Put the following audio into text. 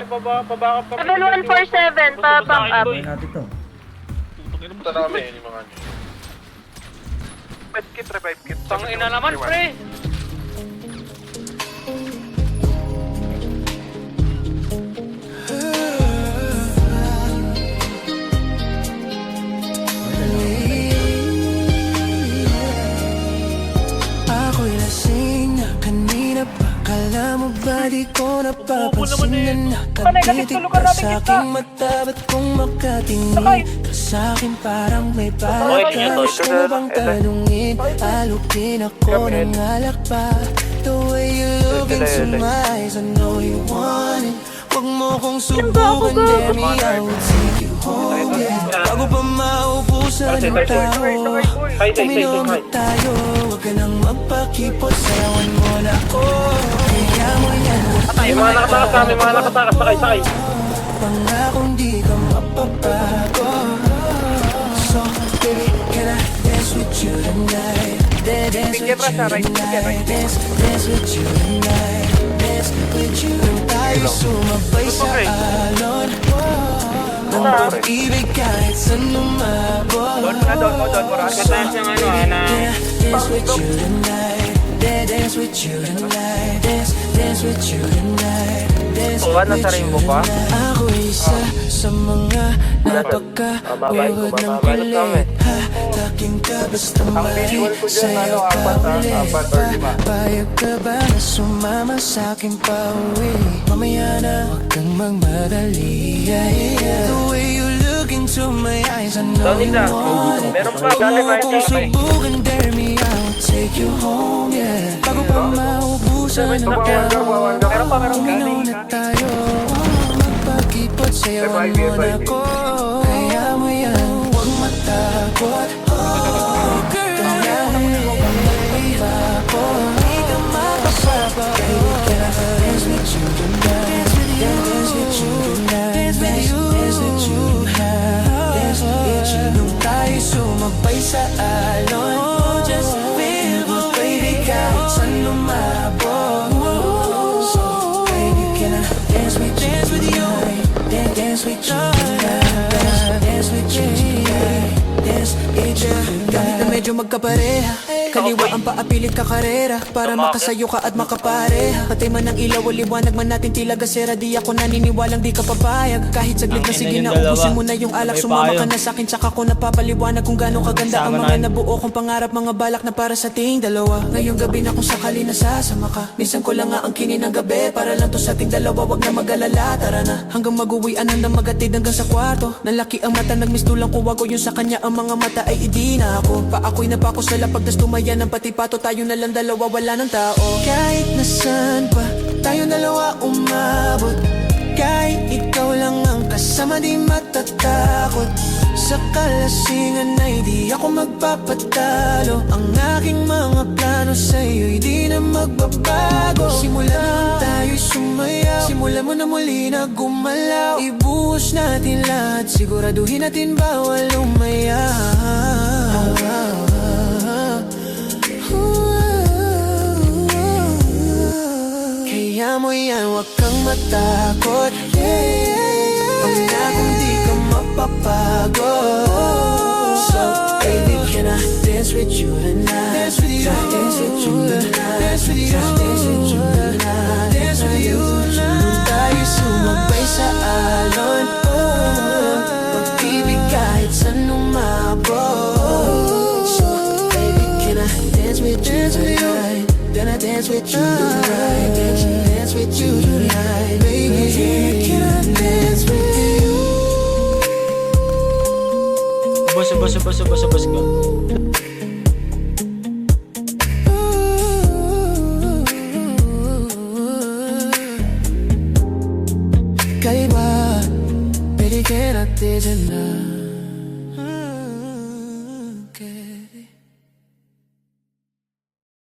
Pabaka pa. Level 147, pa-pump up. May hati to. Punta na kami, yung mga nyo. Med kit, revive kit. Tangina naman, pre. Ako'y lasing na kanina pa. Kala mo ba di ko napapansin na nakatitig ka sa aking mata? Ba't kung makatingin ka sa akin parang may balak ka? Gusto mo bang tanungin? Alukin ako ng alak pa. The way you look into my eyes, I know you want it. Huwag mo kong subukan, dare me, I will take you home, yeah. Bago pa maubusan ng tao, uminom na tayo. Huwag ka nang magpakipot, sayawan mo na ako. Kaya mo yan, May mga nakatakas na, may mga nakatakas. Sakay. pangakong di ka mapapago. So, baby, can I dance with you tonight? Dance with you tonight. Dance with you tonight. Dance with you. Tayo sumabay sa alon. Ang pag-ibig kahit saan lumabot. Dance yung ano, na... Dance with you tonight. Dance with you tonight. Dance with you tonight. Dance with you tonight. Ako isa sa mga napaka-uwag ng kulit. Takin ka basta may sayo ka ulit. Payag ka ba na sumama sa'kin pa uwi? Mamaya na huwag kang magmadali. The way you look into my eyes, I know you want it. Meron pa, Huwag kong subukan, dare me, I'll take you home, yeah. Bago pa maubusan ng tao, uminaw na tayo. Magpakipot, sayawan mo na ko. Kaya mo yan, huwag matakot. Oh, girl, kaya mo yan, naiba ko. Di ka mapapapa. Baby, can I dance with you tonight? Dance with you tonight. Dance with you tonight. Dance with you. Nung tayo sumabay sa alon, just feel my baby kahit saan lumabot. So, baby, can I dance with you tonight? Dance with you tonight. Dance with you tonight. Dance with you tonight. Kahit na medyo magkapareha, kaliwa ang paapilit ka karera, para makasayo ka at makapareha. Patay man ang ilaw o liwanag man natin tila gasera, di ako naniniwalang di ka papayag. Kahit saglit na sige na ubusin mo na yung alak, sumama ka na sa'kin tsaka ko napapaliwanag kung gano'ng kaganda ang mga nabuo kong pangarap, mga balak na para sa ating dalawa. Ngayong gabi na kung sakali nasasama ka, minsan ko lang nga ang kinin ng gabi, para lang to sa ating dalawa, wag na mag-alala. Tara na, hanggang mag-uwian, hanggang magatid hanggang sa kwarto. Nalaki ang mata, nagmistulang ko wago yung sa kanya, ang mga mata ay idi na ako. Pa ako'y napako sa lapag, tas tumayan ng pati pato, tayo na lang dalawa, wala ng tao. Kahit nasan pa, tayo dalawa umabot. Kahit ikaw lang ang kasama, di matatakot. Sa kalasingan ay di ako magpapatalo. Ang aking mga plano sa'yo'y di na magbabago. Simula nung tayo'y sumayaw, simula mo na muli na gumalaw. Ibuhos natin lahat, siguraduhin natin bawal umayaw. Kaya mo yan, huwag kang matakot. Pag na kung di ka mapapagod. So, baby, can I dance with you tonight? Dance with you, dance with you tonight. Dance with you, dance with you tonight. Dance with you tonight. Nung tayo sumabay sa alon, pag-ibig kahit saan umabot. So, baby, can I dance with you tonight? Can I dance with you tonight? Dance with you tonight, baby. Can I dance with you? Bus ka. Kaiba, pero can I dance na?